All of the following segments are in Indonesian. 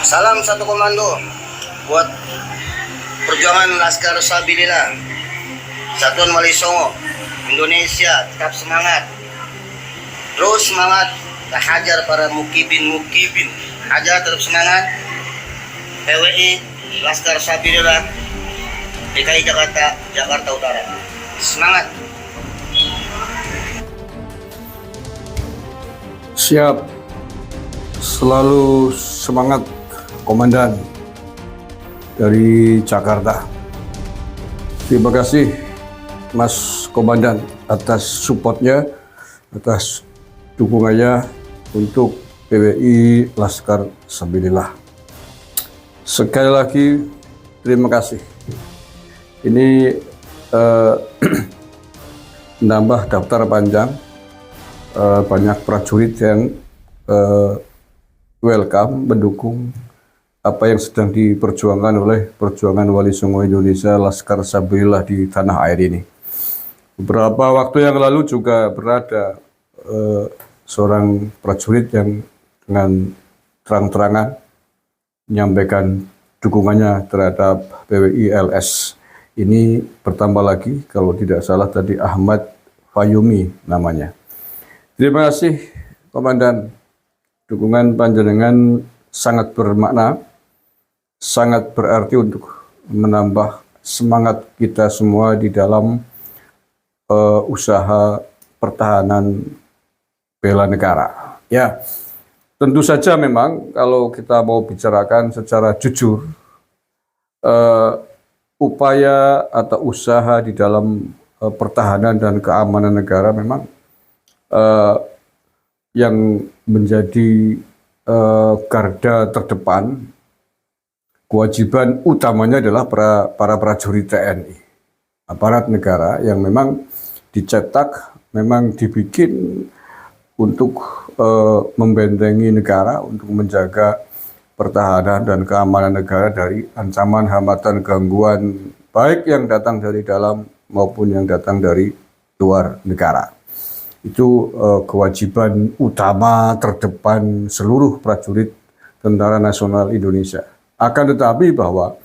Salam satu komando buat perjuangan Laskar Sabilillah, Satuan Wali Songo, Indonesia. Tetap semangat, terus semangat, kita hajar para mukibin, hajar terus semangat. PWI Laskar Sabilillah DKI Jakarta Utara, semangat. Siap, selalu semangat Komandan dari Jakarta. Terima kasih Mas Komandan atas supportnya, atas dukungannya untuk PWI Laskar Sabilillah. Sekali lagi terima kasih. Ini nambah daftar panjang. Banyak prajurit yang welcome, mendukung apa yang sedang diperjuangkan oleh perjuangan Wali Songo Indonesia Laskar Sabilillah di tanah air ini. Beberapa waktu yang lalu juga berada seorang prajurit yang dengan terang-terangan menyampaikan dukungannya terhadap PWI LS. Ini bertambah lagi, kalau tidak salah tadi Ahmad Fayumi namanya. Terima kasih Komandan, dukungan panjenengan sangat bermakna, sangat berarti untuk menambah semangat kita semua di dalam usaha pertahanan bela negara. Ya, tentu saja memang kalau kita mau bicarakan secara jujur, upaya atau usaha di dalam pertahanan dan keamanan negara memang yang menjadi garda terdepan, kewajiban utamanya adalah para prajurit TNI, aparat negara yang memang dicetak, memang dibikin untuk membentengi negara, untuk menjaga pertahanan dan keamanan negara dari ancaman, hambatan, gangguan, baik yang datang dari dalam maupun yang datang dari luar negara. Itu kewajiban utama terdepan seluruh prajurit Tentara Nasional Indonesia. Akan tetapi bahwa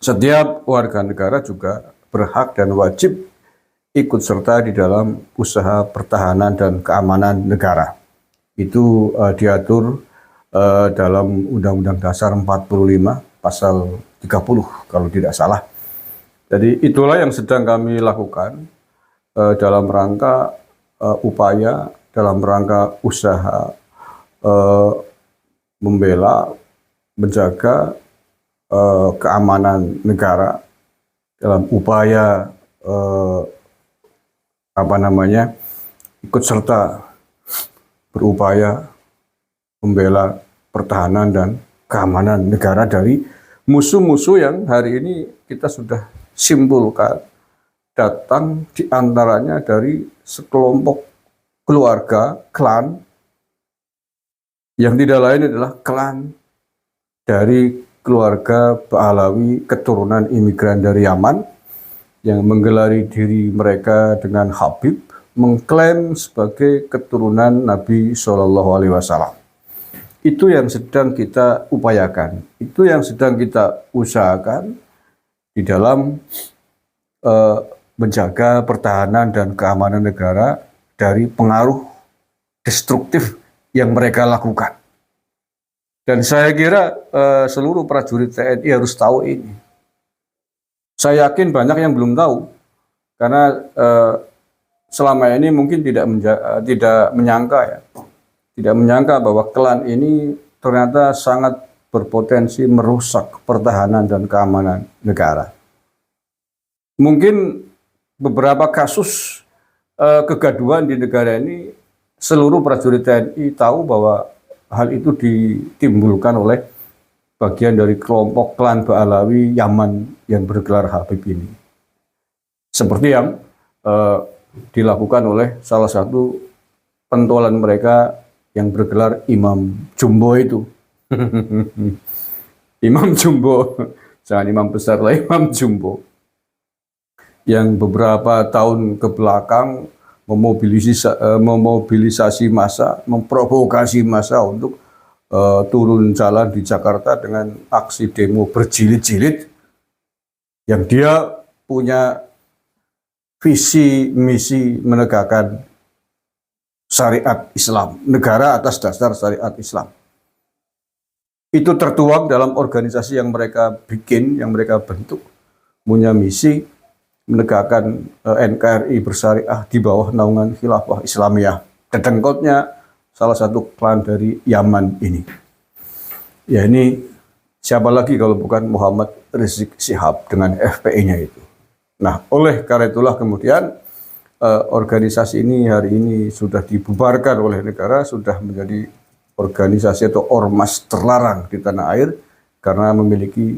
setiap warga negara juga berhak dan wajib ikut serta di dalam usaha pertahanan dan keamanan negara. Itu diatur dalam Undang-Undang Dasar 45 pasal 30 kalau tidak salah. Jadi itulah yang sedang kami lakukan dalam rangka upaya, dalam rangka usaha membela, menjaga keamanan negara, dalam upaya ikut serta berupaya membela pertahanan dan keamanan negara dari musuh-musuh yang hari ini kita sudah simpulkan datang diantaranya dari sekelompok keluarga, klan, yang tidak lain adalah klan dari keluarga Ba'alawi keturunan imigran dari Yaman yang menggelari diri mereka dengan Habib, mengklaim sebagai keturunan Nabi Shallallahu Alaihi Wasallam. Itu yang sedang kita upayakan, itu yang sedang kita usahakan di dalam menjaga pertahanan dan keamanan negara dari pengaruh destruktif yang mereka lakukan. Dan saya kira seluruh prajurit TNI harus tahu ini. Saya yakin banyak yang belum tahu, karena selama ini mungkin tidak menyangka bahwa klan ini ternyata sangat berpotensi merusak pertahanan dan keamanan negara. Mungkin beberapa kasus kegaduhan di negara ini, seluruh prajurit TNI tahu bahwa hal itu ditimbulkan oleh bagian dari kelompok klan Ba'alawi Yaman yang bergelar Habib ini. Seperti yang dilakukan oleh salah satu pentolan mereka yang bergelar Imam Jumbo itu. Imam Jumbo, jangan imam besar lah, Imam Jumbo, yang beberapa tahun ke belakang memobilisasi massa, memprovokasi massa untuk turun jalan di Jakarta dengan aksi demo berjilid-jilid yang dia punya visi misi menegakkan syariat Islam, negara atas dasar syariat Islam. Itu tertuang dalam organisasi yang mereka bikin, yang mereka bentuk, punya misi menegakkan NKRI bersyariah di bawah naungan Khilafah Islamiyah. Dedengkotnya salah satu klan dari Yaman ini. Ya, ini siapa lagi kalau bukan Muhammad Rizik Syihab dengan FPI-nya itu. Nah, oleh karena itulah kemudian organisasi ini hari ini sudah dibubarkan oleh negara, sudah menjadi organisasi atau ormas terlarang di tanah air karena memiliki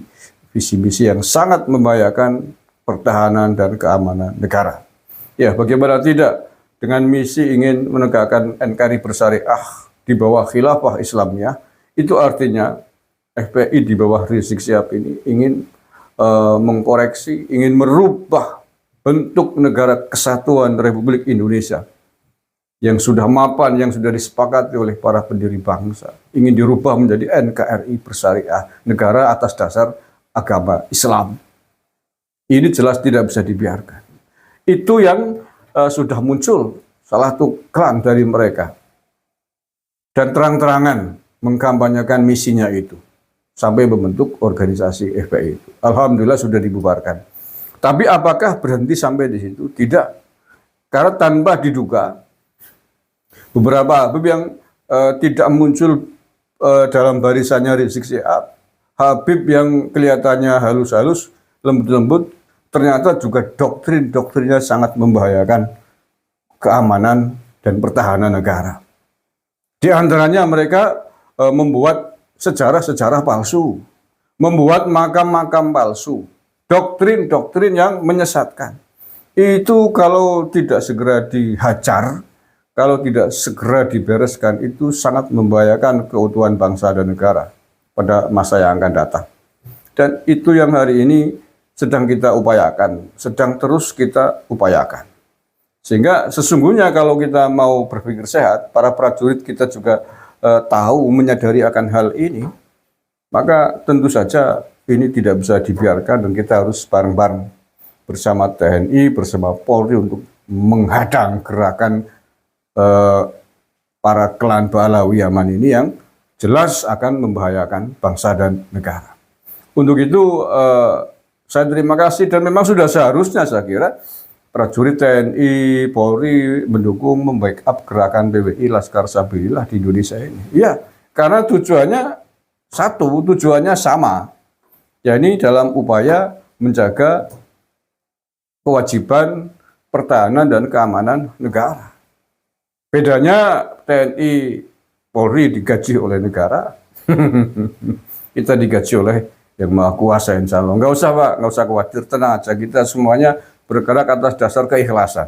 visi misi yang sangat membahayakan pertahanan dan keamanan negara. Ya, bagaimana tidak dengan misi ingin menegakkan NKRI bersyariah di bawah Khilafah Islamiyah, itu artinya FPI di bawah Rizik Syihab ini ingin mengkoreksi, ingin merubah bentuk negara kesatuan Republik Indonesia yang sudah mapan, yang sudah disepakati oleh para pendiri bangsa, ingin dirubah menjadi NKRI bersyariah, negara atas dasar agama Islam. Ini jelas tidak bisa dibiarkan. Itu yang sudah muncul salah satu klan dari mereka dan terang-terangan mengkampanyekan misinya itu sampai membentuk organisasi FPI itu. Alhamdulillah sudah dibubarkan. Tapi apakah berhenti sampai di situ? Tidak. Karena tanpa diduga beberapa Habib yang tidak muncul dalam barisannya Rizik Syihab, Habib yang kelihatannya halus-halus, lembut-lembut, ternyata juga doktrin-doktrinnya sangat membahayakan keamanan dan pertahanan negara. Di antaranya mereka membuat sejarah-sejarah palsu, membuat makam-makam palsu, doktrin-doktrin yang menyesatkan. Itu kalau tidak segera dihajar, kalau tidak segera dibereskan, itu sangat membahayakan keutuhan bangsa dan negara pada masa yang akan datang. Dan itu yang hari ini sedang kita upayakan, sedang terus kita upayakan. Sehingga sesungguhnya kalau kita mau berpikir sehat, para prajurit kita juga tahu, menyadari akan hal ini, maka tentu saja ini tidak bisa dibiarkan dan kita harus bareng-bareng bersama TNI, bersama Polri untuk menghadang gerakan para klan Ba'alawi Yaman ini yang jelas akan membahayakan bangsa dan negara. Untuk itu saya terima kasih dan memang sudah seharusnya saya kira prajurit TNI, Polri mendukung, membackup gerakan PWI Laskar Sabilillah di Indonesia ini. Iya, karena tujuannya satu, tujuannya sama, yakni dalam upaya menjaga kewajiban pertahanan dan keamanan negara. Bedanya TNI, Polri digaji oleh negara, kita digaji oleh yang Maha Kuasa, insya Allah. Nggak usah Pak, nggak usah khawatir, tenang aja, kita semuanya bergerak atas dasar keikhlasan.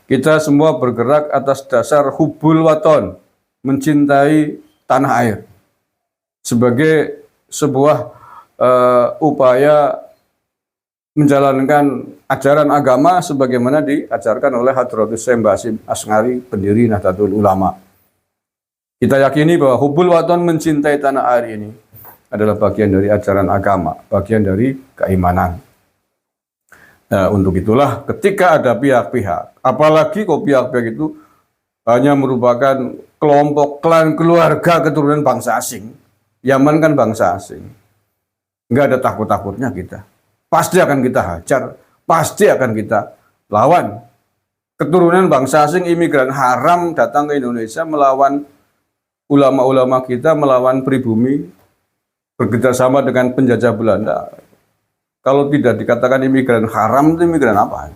Kita semua bergerak atas dasar hubul waton, mencintai tanah air. Sebagai sebuah upaya menjalankan ajaran agama sebagaimana diajarkan oleh Hadratus Syekh Basim Asngari, pendiri Nahdlatul Ulama. Kita yakini bahwa hubul waton, mencintai tanah air ini adalah bagian dari ajaran agama, bagian dari keimanan. Nah, untuk itulah ketika ada pihak-pihak, apalagi kok pihak-pihak itu hanya merupakan kelompok klan keluarga keturunan bangsa asing. Yaman kan bangsa asing. Nggak ada takut-takutnya kita. Pasti akan kita hajar, pasti akan kita lawan. Keturunan bangsa asing, imigran haram datang ke Indonesia melawan ulama-ulama kita, melawan pribumi, bekerjasama dengan penjajah Belanda. Kalau tidak dikatakan imigran haram, itu imigran apa?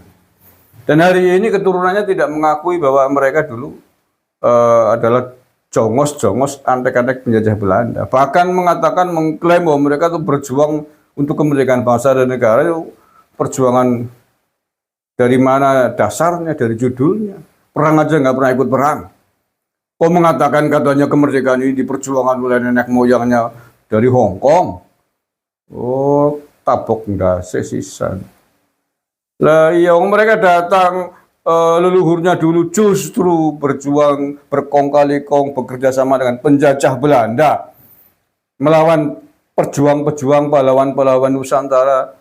Dan hari ini keturunannya tidak mengakui bahwa mereka dulu adalah jongos-jongos antek-antek penjajah Belanda. Bahkan mengatakan, mengklaim bahwa mereka itu berjuang untuk kemerdekaan bangsa dan negara. Itu perjuangan dari mana dasarnya, dari judulnya. Perang aja nggak pernah ikut perang. Kok mengatakan katanya kemerdekaan ini diperjuangkan oleh nenek moyangnya dari Hong Kong. Oh, tabok enggak sesisan. Lah iya, mereka datang leluhurnya dulu justru berjuang berkong kali kong bekerja sama dengan penjajah Belanda melawan pejuang-pejuang pahlawan-pahlawan Nusantara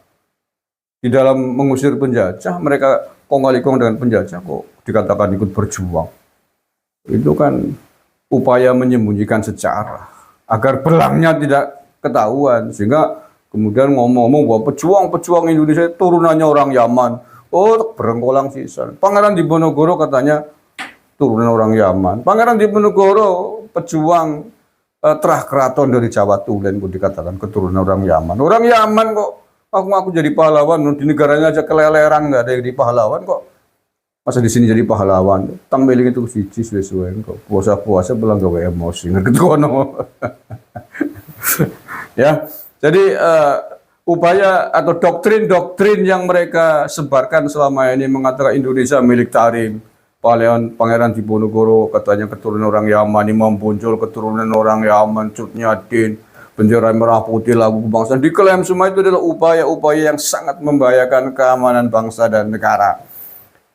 di dalam mengusir penjajah, mereka kong kali kong dengan penjajah kok dikatakan ikut berjuang. Itu kan upaya menyembunyikan sejarah agar belangnya tidak ketahuan, sehingga kemudian ngomong-ngomong bahwa pejuang-pejuang Indonesia turunannya orang Yaman. Oh, berengkolang sisa. Pangeran Diponegoro katanya turunan orang Yaman. Pangeran Diponegoro pejuang terah keraton dari Jawa Tulen pun dikatakan keturunan orang Yaman. Orang Yaman kok aku jadi pahlawan, di negaranya aja keleleran, nggak ada yang jadi pahlawan kok. Masa di sini jadi pahlawan? Tampilin itu siji sesuai kok. Puasa-puasa belang gawe emosi ngerti kono. Ya. Jadi upaya atau doktrin-doktrin yang mereka sebarkan selama ini mengatakan Indonesia milik Tarim, Pangeran Diponegoro katanya keturunan orang Yaman, Imam Bonjol keturunan orang Yaman, Cut Nyadin, bendera merah putih, lagu kebangsaan, diklaim semua itu adalah upaya-upaya yang sangat membahayakan keamanan bangsa dan negara.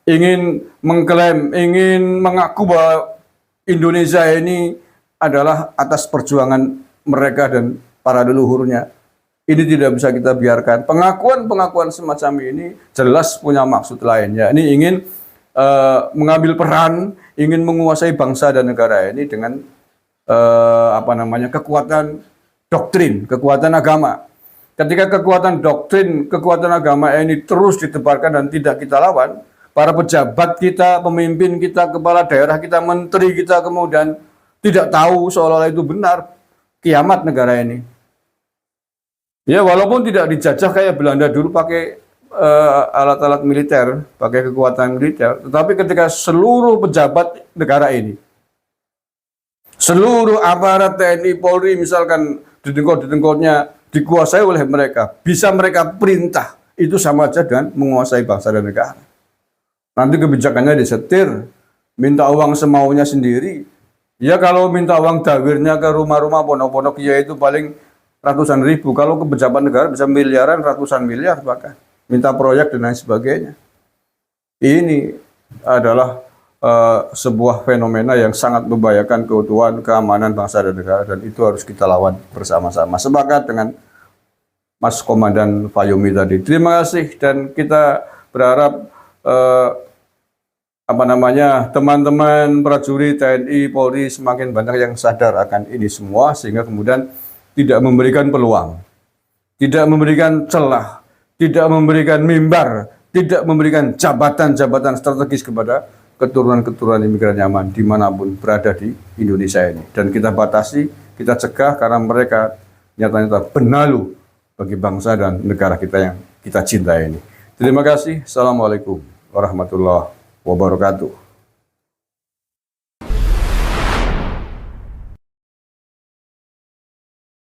Ingin mengklaim, ingin mengaku bahwa Indonesia ini adalah atas perjuangan mereka dan para leluhurnya. Ini tidak bisa kita biarkan. Pengakuan-pengakuan semacam ini jelas punya maksud lain. Ya, ini ingin mengambil peran, ingin menguasai bangsa dan negara ini dengan kekuatan doktrin, kekuatan agama. Ketika kekuatan doktrin, kekuatan agama ini terus ditebarkan dan tidak kita lawan, para pejabat kita, pemimpin kita, kepala daerah kita, menteri kita kemudian tidak tahu seolah-olah itu benar, kiamat negara ini. Ya, walaupun tidak dijajah kayak Belanda dulu pakai alat-alat militer, pakai kekuatan militer, tetapi ketika seluruh pejabat negara ini, seluruh aparat TNI, Polri misalkan dedengkot-dedengkotnya dikuasai oleh mereka, bisa mereka perintah, itu sama aja dengan menguasai bangsa dan negara. Nanti kebijakannya disetir, minta uang semaunya sendiri. Ya kalau minta uang dawirnya ke rumah-rumah pondok-pondok ya itu paling ratusan ribu. Kalau ke pejabat negara bisa miliaran, ratusan miliar bahkan. Minta proyek dan lain sebagainya. Ini adalah sebuah fenomena yang sangat membahayakan keutuhan, keamanan bangsa dan negara, dan itu harus kita lawan bersama-sama. Sepakat dengan Mas Komandan Fayumi tadi. Terima kasih, dan kita berharap teman-teman prajurit TNI, Polri semakin banyak yang sadar akan ini semua, sehingga kemudian tidak memberikan peluang, tidak memberikan celah, tidak memberikan mimbar, tidak memberikan jabatan-jabatan strategis kepada keturunan-keturunan imigran Yaman dimanapun berada di Indonesia ini. Dan kita batasi, kita cegah karena mereka nyata-nyata benalu bagi bangsa dan negara kita yang kita cintai ini. Terima kasih. Assalamualaikum warahmatullahi wabarakatuh.